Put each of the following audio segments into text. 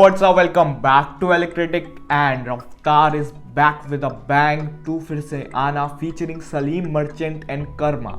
what's up? Welcome back to Electric and Raftaar is back with a bang. टू फिर से आना featuring Salim Merchant and Karma.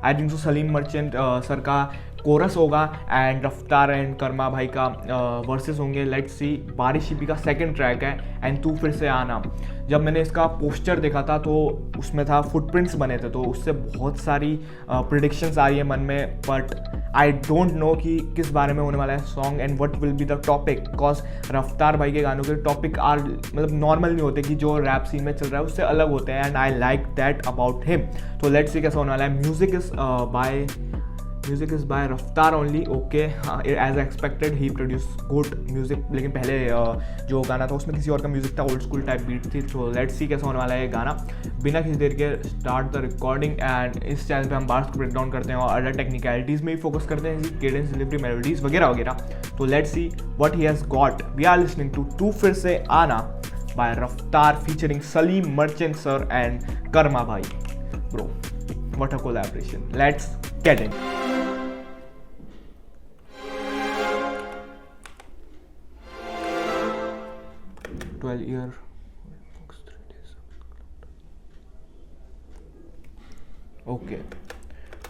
I think so Salim merchant sir का chorus होगा and Raftaar and Karma भाई का वर्सेस होंगे. Let's see. बारिश ईपी का सेकंड ट्रैक है एंड तू फिर से आना. जब मैंने इसका पोस्टर देखा था तो उसमें था फुटप्रिंट्स बने थे, तो उससे बहुत सारी प्रिडिक्शंस आ रही है मन में, बट आई डोंट नो कि किस बारे में होने वाला है song and what will be the topic. Because रफ्तार भाई के गानों के टॉपिक आर मतलब नॉर्मल नहीं होते कि जो रैप सीन में चल रहा है उससे अलग होते हैं and I like that about him. तो लेट्स सी कैसा होने वाला है. म्यूजिक इज़ बाय रफ्तार ओनली. ओके, एज एक्सपेक्टेड ही प्रोड्यूस गुड म्यूजिक, लेकिन पहले जो गाना था उसमें किसी और का म्यूजिक था, ओल्ड स्कूल टाइप बीट थी. तो लेट्स सी कैसा होने वाला है ये गाना. बिना किसी देर के स्टार्ट द रिकॉर्डिंग एंड इस चैनल पे हम बार्स को ब्रेक डाउन करते हैं और अदर टेक्निकलिटीज़ में भी फोकस करते हैं, जैसे केडेंस, डिलीवरी, मेलोडीज वगैरह वगैरह. तो let's see what he has got. We are listening to तू फिर से आना by Raftaar featuring Salim merchant sir and Karma भाई. Bro, what a collaboration. Let's get in.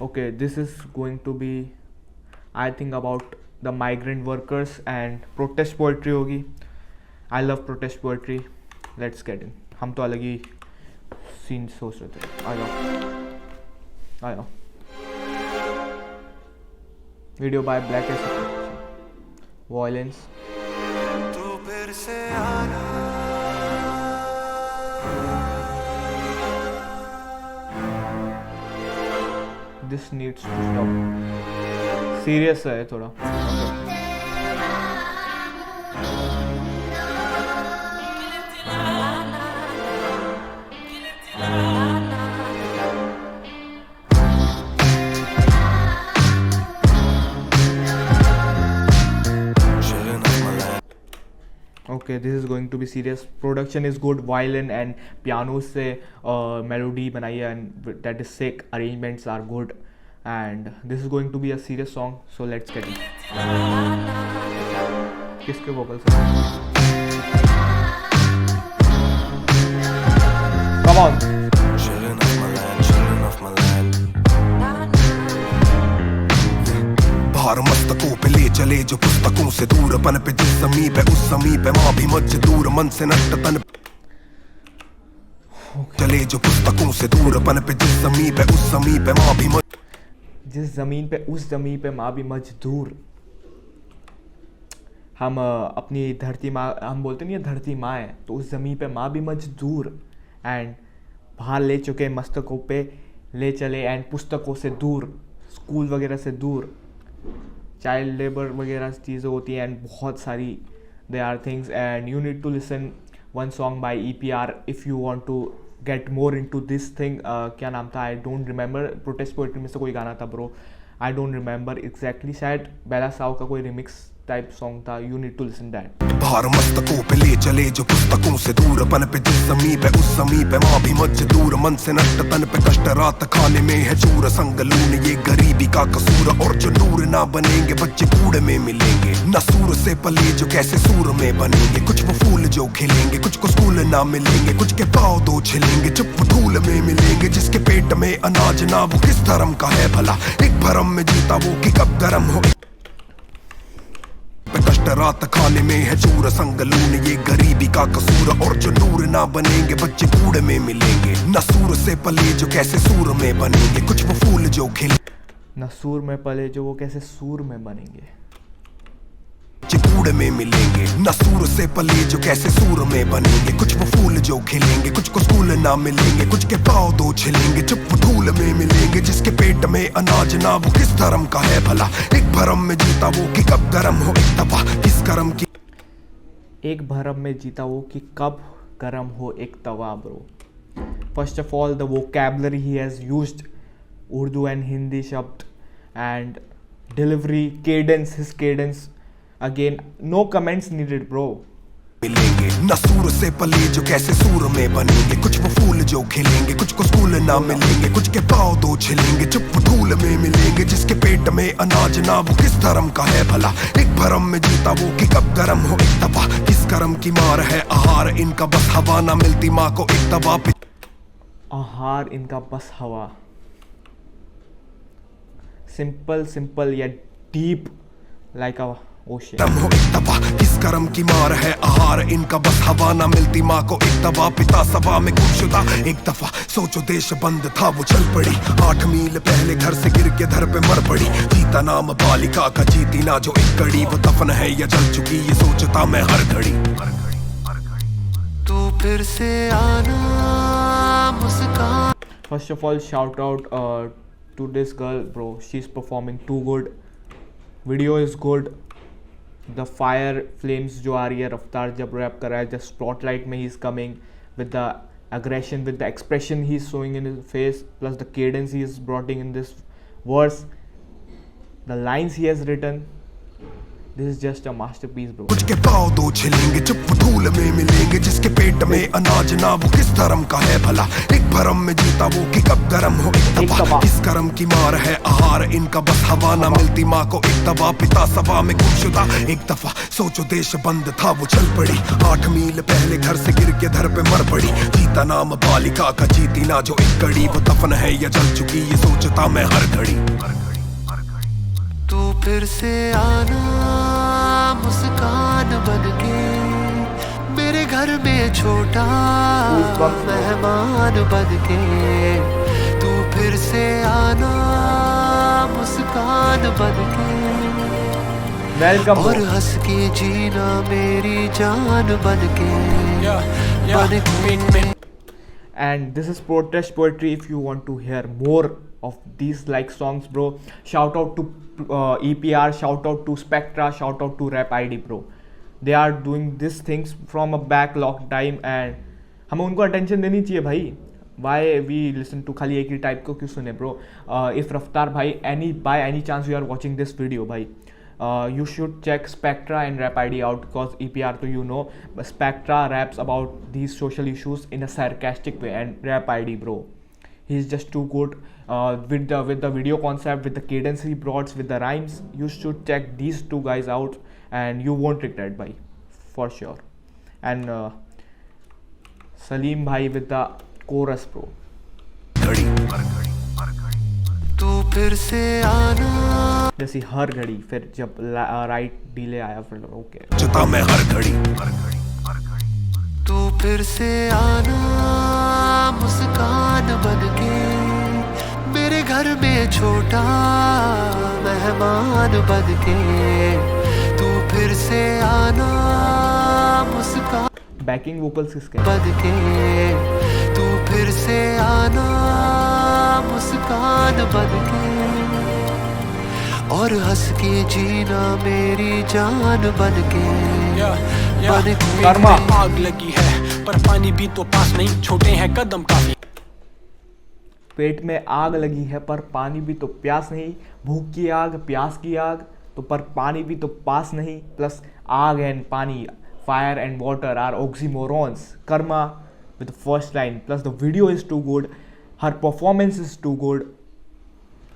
Okay, this is going to be, I think, about the migrant workers and protest poetry होगी. I love protest poetry. Let's get in. हम तो अलग ही scene सोच रहे थे. आ जाओ. Video by black violence. तू फिर से आना, this needs to stop. Serious है थोड़ा. Okay, this is going to be serious. Production is good, violin and piano से melody बनाई है and that is sick. Arrangements are good and this is going to be a serious song. So let's get it. किसके vocals हैं? Come on. chillin' off my land, chillin' off my land. भार मस्तकों पे ले चले जो पुस्तकों से दूर, पन पे जिस समीप है उस समीप है माँ भी मजदूर, मन से नष्ट तन चले जो पुस्तकों से दूर, पन पे जिस समीप है उस समीप है माँ भी जिस ज़मीन पे उस ज़मीन पे माँ भी मजदूर. हम अपनी धरती माँ, हम बोलते नहीं है धरती माँ है, तो उस ज़मीन पे माँ भी मजदूर एंड बाहर ले चुके मस्तकों पे ले चले एंड पुस्तकों से दूर, स्कूल वगैरह से दूर, चाइल्ड लेबर वगैरह चीज़ें होती हैं एंड बहुत सारी they are things and you need to listen one song by EPR if you want to get more into this thing. क्या नाम था, I don't remember. Protest poetry में से कोई गाना था bro, I don't remember exactly. शायद Bella Ciao का कोई रिमिक्स टाइप सॉन्ग था. You need to listen that. भार मस्तकों पे ले चले जो पुस्तकों से दूर, पन पे जिस समीप है उस समीप है माँ भी मजदूर, मन से नष्ट तन पे कष्ट, रात खाने में है चूर, संगलून ये गरीबी का कसूर, और जो नूर ना बनेंगे बच्चे कूड़े में मिलेंगे, न सूर से पले जो कैसे सूर में बनेंगे, कुछ वो फूल जो खिलेंगे, कुछ को स्कूल ना मिलेंगे, कुछ के पाँव दो छिलेंगे, चुप वो धूल में मिलेंगे, जिसके पेट में अनाज ना वो किस धर्म का है भला, एक भरम में जीता वो कि कब धर्म हो कष्ट, रात खाने में है चूर, संगलून ये गरीबी का कसूर, और जो नूर ना बनेंगे बच्चे कूड़े में मिलेंगे, न सूर से पले जो कैसे सूर में बनेंगे, कुछ वो फूल जो खिले, न सूर में पले जो वो कैसे सूर में बनेंगे, कूड़े में मिलेंगे, न सूर से पले जो कैसे सूर में बनेंगे, कुछ वो फूल जो खिलेंगे, कुछ को स्कूल ना मिलेंगे, कुछ के पाँव दो छिलेंगे, चुप वो धूल में मिलेंगे, जिसके पेट में अनाज ना वो किस धर्म का है भला, एक भरम में जीता वो कि कब गरम हो एक तवा, किस कर्म की एक भरम में जीता वो कि कब गरम हो एक तवा. Bro, first of all the vocabulary he has used, Urdu and Hindi शब्द and delivery, cadence, his cadence. Again, no comments needed, bro. मिलेंगे न सूर से पले जो कैसे सूर में बनेंगे, कुछ वो फूल जो खिलेंगे, कुछ को स्कूल ना मिलेंगे, कुछ के पाँव दो छिलेंगे, चुप वो धूल में मिलेंगे, जिसके पेट में अनाज ना वो किस धर्म का है भला, एक भरम में जीता वो कि कब गरम हो एक दफा, किस कर्म की मार है आहार इनका बस हवा ना मिलती माँ को एक दफा, आहार इनका बस हवा। सिंपल या डीप लाइक अ ओशन। हो एक दफा किस कर्म की मार है आहार इनका बस हवा ना मिलती माँ को एक दफा, पिता सभा में गुमशुदा एक दफा, सोचो देश बंद था वो चल पड़ी, 8 मील पहले घर से गिर के धर पे मर पड़ी, जीता नाम बालिका का जीती ना जो एक कड़ी, वो दफन है या जल चुकी ये सोचता मैं हर घड़ी। तू फिर से आना मुस्कान। First of all, shout out to this girl, bro. She's performing too good. Video is good. The fire flames जो आ रही है, रफ्तार जब रैप कर रहा है, just spotlight में he is coming with the aggression, with the expression he is showing in his face, plus the cadence he is brought in this verse, the lines he has written. This is just a masterpiece, bro. कुछ के पाँव दो छिलेंगे, चुप वो धूल में मिलेंगे, जिसके पेट में अनाज ना वो किस धर्म का है भला, एक भरम में जीता वो कि कब गरम हो एक दफा, किस कर्म की मार है आहार इनका बस हवा ना मिलती माँ को एक दफा, पिता सभा में गुमशुदा एक दफा, सोचो देश बंद था वो चल पड़ी, 8 मील पहले घर से गिर के धर पे मर पड़ी, जीता नाम बालिका का जीती ना जो एक कड़ी, वो दफन है या जल चुकी ये सोचता मैं हर घड़ी। तू फिर से आना मुस्कान बनके, मेरे घर में छोटा मेहमान बनके, तू फिर से आना मुस्कान बनके, Welcome, और bro. हंस के जीना मेरी जान बनके, बनके। And this is protest poetry. If you want to hear more of these like songs, bro, shout out to EPR, shout out to Spectra, shout out to Rap ID, bro. They are doing these things from a backlog time and हमें उनको attention देनी चाहिए भाई. Why we listen to खाली एक ही type को क्यों सुने bro? If रफ्तार भाई by any chance you are watching this video भाई, you should check Spectra and Rap ID out, because EPR तो you know, Spectra raps about these social issues in a sarcastic way, and Rap ID, bro, he's just too good with the video concept, with the cadence he brought, with the rhymes. You should check these two guys out and you won't regret bhai, for sure. And Salim bhai with the chorus, bro. तू फिर से आना जैसी हर घड़ी, फिर जब right delay आया फिर ओके, चुता मैं हर घड़ी। तू फिर से आना मुस्कान बनके, मेरे घर में छोटा मेहमान बनके, तू फिर से आना मुस्कान बैकिंग वोकल्स किसके? बनके, तू फिर से आना मुस्कान बनके, और हंस के जीना मेरी जान बनके, बनके। कर्मा आग लगी है पर पानी भी तो पास नहीं, छोटे हैं कदम काफी। पेट में आग लगी है पर पानी भी तो प्यास नहीं, भूख की आग प्यास की आग तो पर पानी भी तो पास नहीं, प्लस आग एंड पानी, fire and water are oxymorons. Karma with the first line, plus the video is too good, her performance is too good.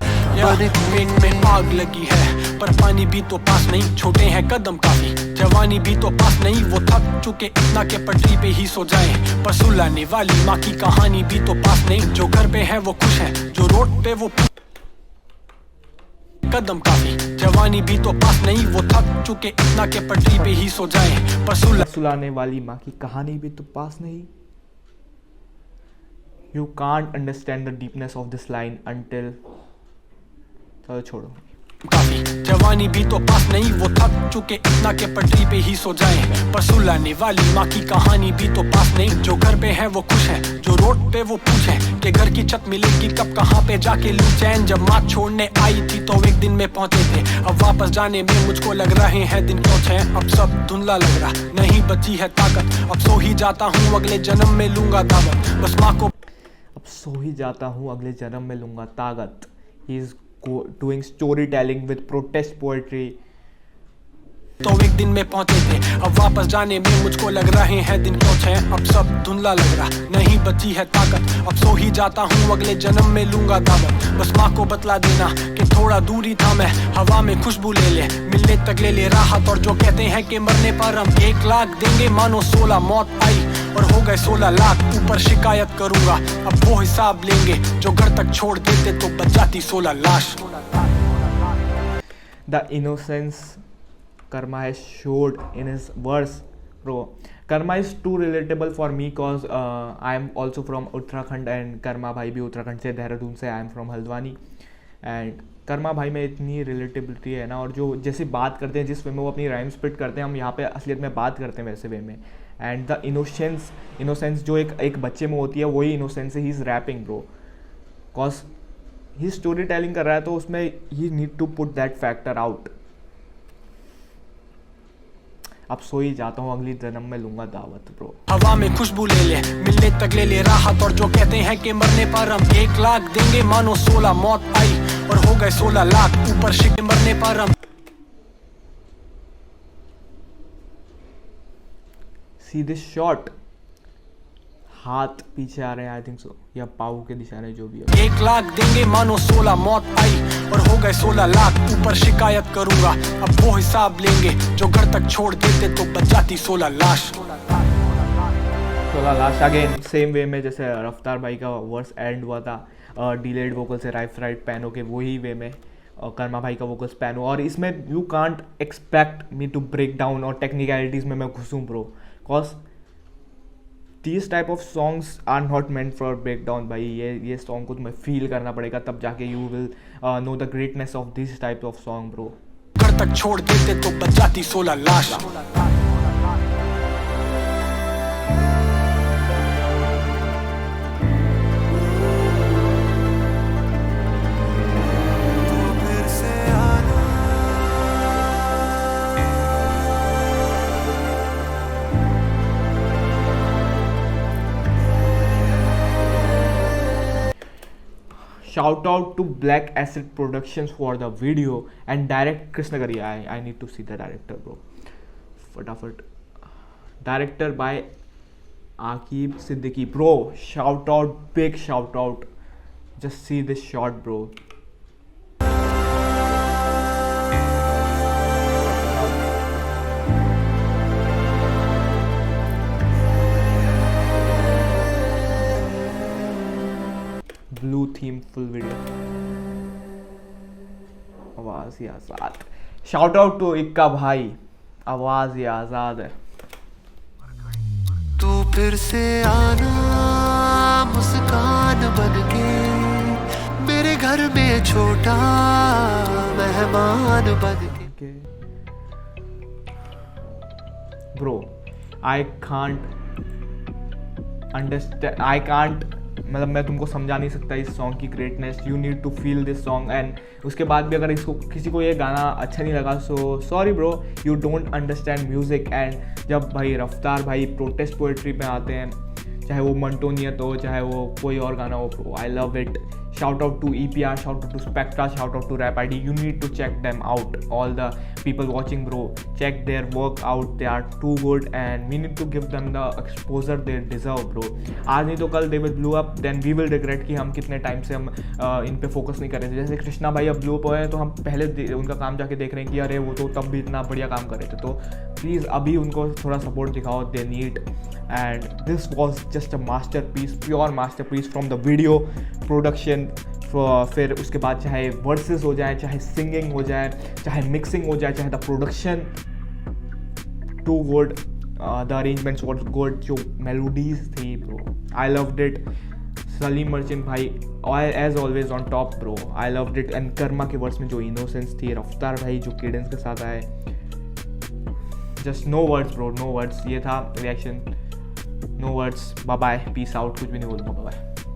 पेट में आग लगी है पर पानी भी तो पास नहीं, छोटे हैं कदम काफी, जवानी भी तो पास नहीं, वो थक चुके इतना के पटरी पे ही सो जाए, पर सुलाने वाली माँ की कहानी भी तो पास नहीं, जो घर पे है वो खुश है, जो रोड पे वो कदम काफी, जवानी भी तो पास नहीं, वो थक चुके इतना के पटरी पे ही सो जाए, पर सुलाने वाली माँ की कहानी भी तो पास नहीं. You can't understand the deepness of this line until चलो छोड़ो. काफी, जवानी भी तो पास नहीं, वो थक चुके इतना के पटरी पे ही सो जाए, पर सुलाने वाली माँ की कहानी भी तो पास नहीं, जो घर पे है वो खुश है, जो रोड पे वो पूछे कि घर की छत मिलेगी कब, कहाँ पे जाके लूं चैन. जब माँ छोड़ने आई थी तो एक दिन में पहुंचे थे, अब वापस जाने में मुझको लग रहे हैं दिन क्यों छह, अब सब धुंधला लग रहा, नहीं बची है ताकत, अब सो ही जाता हूँ अगले जन्म में लूंगा दावत, बस माँ को अब सो ही जाता हूँ अगले जन्म में लूंगा ताकत. He is doing storytelling with protest poetry. तो एक दिन में पहुंचे थे, अब वापस जाने में मुझको लग रहे हैं दिन क्यों छह। अब सब धुंधला लग रहा, नहीं बची है ताकत, अब सो ही जाता हूँ, अगले जन्म में लूंगा दावत। बस माँ को बतला देना कि थोड़ा दूरी था मैं, हवा में खुशबू ले ले, मिलने तक ले ले राहत। और जो कहते हैं कि मरने पर हम 1 लाख देंगे, मानो 16 मौत आई और हो गए 16 लाख। ऊपर शिकायत करूंगा, अब वो हिसाब लेंगे, जो घर तक छोड़ देते तो बच जाती 16 लाश। The innocence Karma has showed in his verse, bro. Karma is too relatable for me cause I am also from Uttarakhand and Karma भाई भी उत्तराखंड से, देहरादून से, I am from Haldwani. And Karma भाई में इतनी रिलेटेबिलिटी है ना, और जो जैसे बात करते हैं, जिस वे में वो अपनी राइम स्पिट करते हैं, हम यहाँ पे असलियत में बात करते हैं वैसे वे में। एंड द इनोसेंस जो एक बच्चे में होती है, वही innocence he is rapping bro, cause he story telling कर रहा है, तो उसमें he need to put that factor out. अब सो ही जाता हूँ, अगली जन्म में लूंगा दावत ब्रो। हवा में खुशबू ले ले, मिलने तक ले ले राहत। और जो कहते हैं कि मरने पर हम 1 लाख देंगे, मानो 16 मौत आई और हो गए 16 लाख। ऊपर शिके मरने पर हम सीधे शॉट, हाथ पीछे आ रहे हैं, आई थिंक सो, या पाऊ के दिशा रहे, जो भी है। 1 लाख देंगे, मानो 16 मौत आई और हो गए 16 लाख। ऊपर शिकायत करूंगा, अब वो हिसाब लेंगे, जो घर तक छोड़ देते तो बच जाती 16 लाश। 16 लाश। अगेन सेम वे में जैसे रफ्तार भाई का वर्स एंड हुआ था, डिलेड वोकल से राइट पैनो के, वही वे में कर्मा भाई का वोकल्स पैनो। और इसमें you can't expect me to break down और टेक्निकलिटीज़ में मैं घुसूँ bro, cause these type of songs are not meant for breakdown भाई। ये सॉन्ग को तुम्हें फील करना पड़ेगा, तब जाके you will know the greatness of this type of song bro। घर तक छोड़ देते तो बच जाती 16 लाश। Shout out to Black Acid Productions for the video and direct Krishna Gari। I need to see the director bro, फटाफट। Director by Aqib Siddiqui bro, shout out, big shout out, just see this shot bro। Blue theme full video, आवाज ही आजाद। Shout out to इक्का भाई, आवाज ही आजाद है। तू फिर से आना मुस्कान बनके, मेरे घर में छोटा मेहमान बनके। Bro I can't understand, I can't, मतलब मैं तुमको समझा नहीं सकता इस सॉन्ग की greatness. You need to feel this song. And उसके बाद भी अगर इसको किसी को ये गाना अच्छा नहीं लगा, so sorry bro, you don't understand music. And जब भाई रफ्तार भाई प्रोटेस्ट पोएट्री पे आते हैं, चाहे वो मंटोनियत हो, चाहे वो कोई और गाना हो, bro I love it. Shout out to EPR, shout out to Spectra, shout out to Rap ID। You need to check them out, all the people watching bro, check their work out, they are too good and we need to give them the exposure they deserve bro। आज नहीं तो कल they will blow up, then we will regret कि हम कितने time से हम इन पे फोकस नहीं कर रहे थे। जैसे कृष्णा भाई अब ब्लो अप हुए हैं, तो हम पहले उनका काम जाके देख रहे हैं कि अरे वो तो तब भी इतना बढ़िया काम कर रहे थे। तो प्लीज़ अभी उनको थोड़ा सपोर्ट दिखाओ, they need. And this was just a masterpiece, pure masterpiece from the video production. फिर उसके बाद चाहे वर्सेस हो जाए, चाहे सिंगिंग हो जाए, चाहे मिक्सिंग हो जाए, चाहे the production to good, the arrangements was good, जो मेलोडीज थी bro I loved it. Salim Merchant भाई as always on top bro, I loved it. And Karma के वर्ड्स में जो इनोसेंस थी, रफ्तार भाई जो केडेंस के साथ आए, just no words bro, no words. ये था reaction, no words. Bye bye, peace out, कुछ भी नहीं बोलूँगा, बाय बाय।